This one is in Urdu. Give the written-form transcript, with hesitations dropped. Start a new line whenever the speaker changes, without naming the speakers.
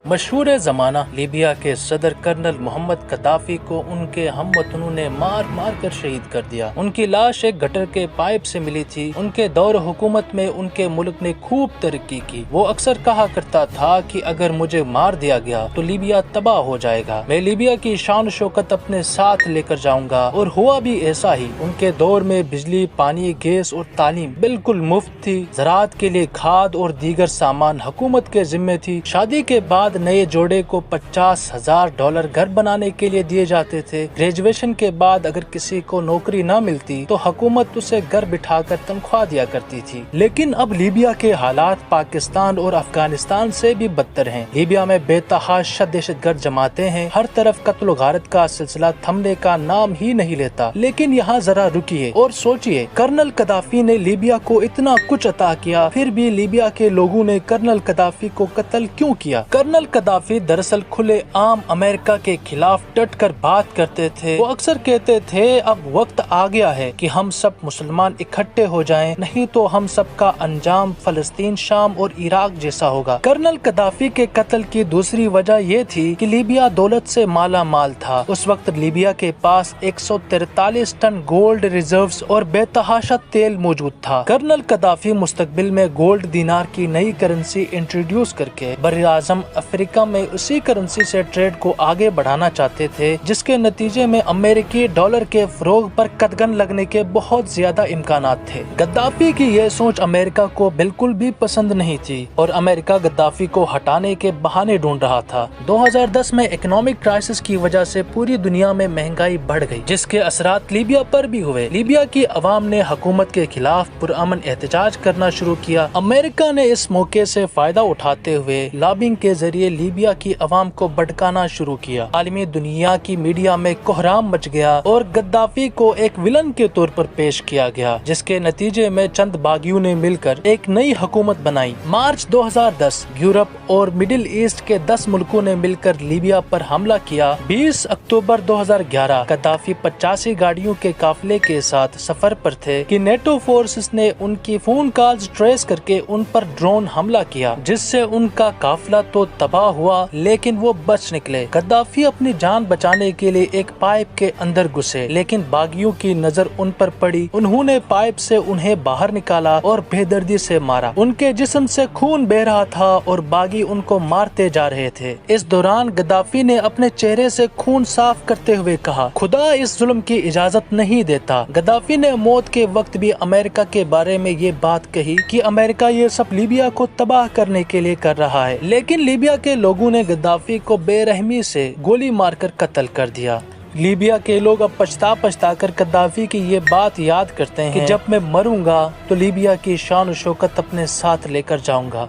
مشہور زمانہ لیبیا کے صدر کرنل محمد قذافی کو ان کے ہم وطنوں نے مار مار کر شہید کر دیا۔ ان کی لاش ایک گٹر کے پائپ سے ملی تھی۔ ان کے دور حکومت میں ان کے ملک نے خوب ترقی کی۔ وہ اکثر کہا کرتا تھا کہ اگر مجھے مار دیا گیا تو لیبیا تباہ ہو جائے گا، میں لیبیا کی شان و شوکت اپنے ساتھ لے کر جاؤں گا، اور ہوا بھی ایسا ہی۔ ان کے دور میں بجلی، پانی، گیس اور تعلیم بالکل مفت تھی۔ زراعت کے لیے کھاد اور دیگر سامان حکومت کے ذمے تھی۔ شادی کے بعد نئے جوڑے کو $50,000 گھر بنانے کے لیے دیے جاتے تھے۔ گریجویشن کے بعد اگر کسی کو نوکری نہ ملتی تو حکومت اسے گھر بٹھا کر تنخواہ دیا کرتی تھی۔ لیکن اب لیبیا کے حالات پاکستان اور افغانستان سے بھی بدتر ہیں۔ لیبیا میں بے تحاشا دہشت گرد جماعتیں ہیں۔ ہر طرف قتل و غارت کا سلسلہ تھمنے کا نام ہی نہیں لیتا۔ لیکن یہاں ذرا رکیے اور سوچئے، کرنل قذافی نے لیبیا کو اتنا کچھ عطا کیا، پھر بھی لیبیا کے لوگوں نے کرنل قذافی کو قتل کیوں کیا؟ کرنل قذافی دراصل کھلے عام امریکہ کے خلاف ڈٹ کر بات کرتے تھے۔ وہ اکثر کہتے تھے اب وقت آ گیا ہے کہ ہم سب مسلمان اکٹھے ہو جائیں، نہیں تو ہم سب کا انجام فلسطین، شام اور عراق جیسا ہوگا۔ کرنل قذافی کے قتل کی دوسری وجہ یہ تھی کہ لیبیا دولت سے مالا مال تھا۔ اس وقت لیبیا کے پاس 143 ٹن گولڈ ریزروز اور بے تحاشا تیل موجود تھا۔ کرنل قذافی مستقبل میں گولڈ دینار کی نئی کرنسی انٹروڈیوس کر کے براعظم افریقہ میں اسی کرنسی سے ٹریڈ کو آگے بڑھانا چاہتے تھے، جس کے نتیجے میں امریکی ڈالر کے فروغ پر قدغن لگنے کے بہت زیادہ امکانات تھے۔ قذافی کی یہ سوچ امریکہ کو بالکل بھی پسند نہیں تھی اور امریکہ قذافی کو ہٹانے کے بہانے ڈھونڈ رہا تھا۔ 2010 میں اکنامک کرائسس کی وجہ سے پوری دنیا میں مہنگائی بڑھ گئی، جس کے اثرات لیبیا پر بھی ہوئے۔ لیبیا کی عوام نے حکومت کے خلاف پرامن احتجاج کرنا شروع کیا۔ امریکہ نے اس موقع سے فائدہ اٹھاتے ہوئے لابنگ کے ذریعے لیبیا کی عوام کو بھڑکانا شروع کیا۔ عالمی دنیا کی میڈیا میں کوہرام مچ گیا اور قذافی کو ایک ولن کے طور پر پیش کیا گیا، جس کے نتیجے میں چند باغیوں نے مل کر ایک نئی حکومت بنائی۔ مارچ 2010 یورپ اور مڈل ایسٹ کے 10 ملکوں نے مل کر لیبیا پر حملہ کیا۔ 20 اکتوبر 2011 قذافی 85 گاڑیوں کے قافلے کے ساتھ سفر پر تھے کہ نیٹو فورسز نے ان کی فون کالز ٹریس کر کے ان پر ڈرون حملہ کیا، جس سے ان کا قافلہ تو تباہ ہوا لیکن وہ بچ نکلے۔ قذافی اپنی جان بچانے کے لیے ایک پائپ کے اندر گھسے، لیکن باغیوں کی نظر ان پر پڑی۔ انہوں نے پائپ سے انہیں باہر نکالا اور بے دردی سے مارا۔ ان کے جسم سے خون بہہ رہا تھا اور باغی ان کو مارتے جا رہے تھے۔ اس دوران قذافی نے اپنے چہرے سے خون صاف کرتے ہوئے کہا، خدا اس ظلم کی اجازت نہیں دیتا۔ قذافی نے موت کے وقت بھی امریکہ کے بارے میں یہ بات کہی کہ امریکہ یہ سب لیبیا کو تباہ کرنے کے لیے کر رہا ہے، لیکن لیبیا کے لوگوں نے قذافی کو بے رحمی سے گولی مار کر قتل کر دیا۔ لیبیا کے لوگ اب پچھتا کر قذافی کی یہ بات یاد کرتے ہیں کہ جب میں مروں گا تو لیبیا کی شان و شوکت اپنے ساتھ لے کر جاؤں گا۔